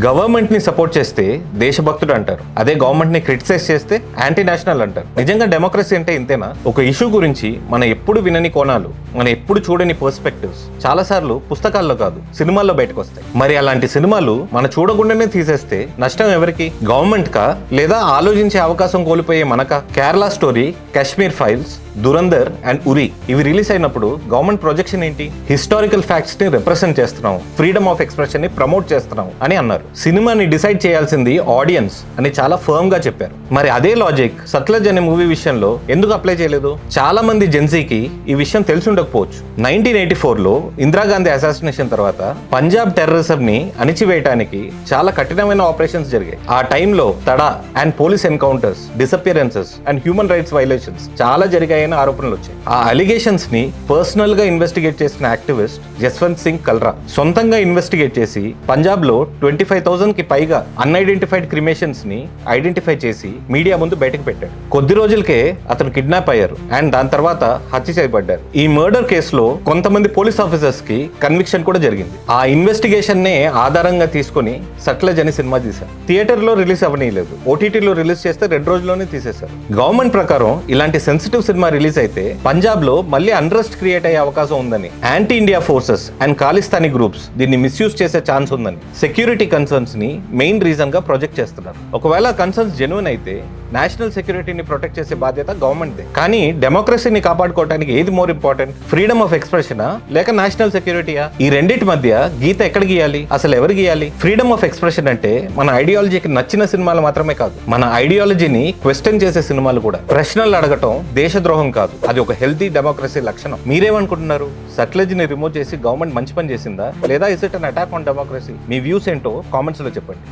Government ని support చేస్తే దేశభక్తుడు అంటారు, అదే గవర్నమెంట్ ని క్రిటిసైజ్ చేస్తే యాంటీ నేషనల్ అంటారు. నిజంగా డెమోక్రసీ అంటే ఇంతేనా? ఒక ఇష్యూ గురించి మనం ఎప్పుడు వినని కోణాలు, మనం ఎప్పుడు చూడని పర్స్పెక్టివ్స్ చాలాసార్లు పుస్తకాల్లో కాదు సినిమాల్లో బయటకు వస్తాయి. మరి అలాంటి సినిమాలు మనం చూడకుండానే తీసేస్తే నష్టం ఎవరికి? గవర్నమెంట్ కా, లేదా ఆలోచించే అవకాశం కోల్పోయే మనకా? Kerala story, Kashmir files, Dhurandhar and Uri ఇవి రిలీజ్ అయినప్పుడు గవర్నమెంట్ ప్రొజెక్షన్ ఏంటి? హిస్టారికల్ ఫ్యాక్ట్స్ ని రిప్రజెంట్ చేస్తున్నాం, ఫ్రీడమ్ ఆఫ్ ఎక్స్ప్రెషన్ ని ప్రమోట్ చేస్తున్నాం అని అన్నారు. సినిమాని డిసైడ్ చేయాల్సింది ఆడియన్స్ అని చాలా ఫర్మ్ గా చెప్పారు. మరి అదే లాజిక్ సట్లెజ్ అనే మూవీ విషయంలో ఎందుకు అప్లై చేయలేదు? చాలా మంది జెన్సీకి ఈ విషయం తెలిసి ఉండకపోవచ్చు. 1984లో ఇందిరాగాంధీ అసాసినేషన్ తర్వాత పంజాబ్ టెర్రరిజం ని అణిచివేయడానికి చాలా కఠినమైన ఆపరేషన్స్ జరిగాయి. ఆ టైంలో TADA and police encounters, disappearances and human rights violations చాలా జరిగాయి ఆరోపణలు వచ్చాయి. ఆ అలిగేషన్స్ ని పర్సనల్ గా ఇన్వెస్టిగేట్ చేసిన యాక్టివిస్ట్ జస్వంత్ సింగ్ కల్రా సొంతంగా ఇన్వెస్టిగేట్ చేసి పంజాబ్ లో 25,000 కి పైగా అన్ఐడెంటిఫైడ్ క్రిమేషన్స్ ని ఐడెంటిఫై చేసి మీడియా ముందు బయటకు పెట్టాడు. కొద్ది రోజులకే అతను కిడ్నాప్ అయ్యారు అండ్ దాని తర్వాత హత్య చేయబడ్డారు. ఈ మర్డర్ కేసులో కొంతమంది పోలీస్ ఆఫీసర్స్ కి కన్విక్షన్ కూడా జరిగింది. ఆ ఇన్వెస్టిగేషన్ నే ఆధారంగా తీసుకుని సట్లెజ్ అనే సినిమా తీశారు. థియేటర్ లో రిలీజ్ అవ్వనీయలేదు, ఓటీటీలో రిలీజ్ చేస్తే 2 రోజుల్లోనే తీసేశారు. గవర్నమెంట్ ప్రకారం ఇలాంటి సెన్సిటివ్ సినిమా రిలీజ్ అయితే పంజాబ్ లో మళ్ళీ అన్రెస్ట్ క్రియేట్ అయ్యే అవకాశం ఉందని anti India forces and Khalistani groups దీన్ని మిస్యూజ్ చేసే ఛాన్స్ ఉందని సెక్యూరిటీ కన్సర్న్స్ ని మెయిన్ రీజన్ గా ప్రొజెక్ట్ చేస్తున్నారు. ఒకవేళ కన్సర్న్స్ జెన్యూన్ అయితే నేషనల్ సెక్యూరిటీని ప్రొటెక్ట్ చేసే బాధ్యత గవర్నమెంట్ దే. కానీ డెమోక్రసీని కాపాడుకోవడానికి ఏది మోర్ ఇంపార్టెంట్? ఫ్రీడమ్ ఆఫ్ ఎక్స్ప్రెషనా లేక నేషనల్ సెక్యూరిటీయా? ఈ రెండింటి మధ్య గీత ఎక్కడ గీయాలి? అసలు ఎవరు గీయాలి? ఫ్రీడమ్ ఆఫ్ ఎక్స్ప్రెషన్ అంటే మన ఐడియాలజీకి నచ్చిన సినిమాలు మాత్రమే కాదు, మన ఐడియాలజీని క్వశ్చన్ చేసే సినిమాలు కూడా. ప్రశ్నలు అడగటం దేశద్రోహం కాదు, అది ఒక హెల్తీ డెమోక్రసీ లక్షణం. మీరేమనుకుంటున్నారు? సట్లెజ్ ని రిమూవ్ చేసి గవర్నమెంట్ మంచి పని చేసిందా, లేదా is it an attack on democracy? Me views ఏంటో కామెంట్స్ లో చెప్పండి.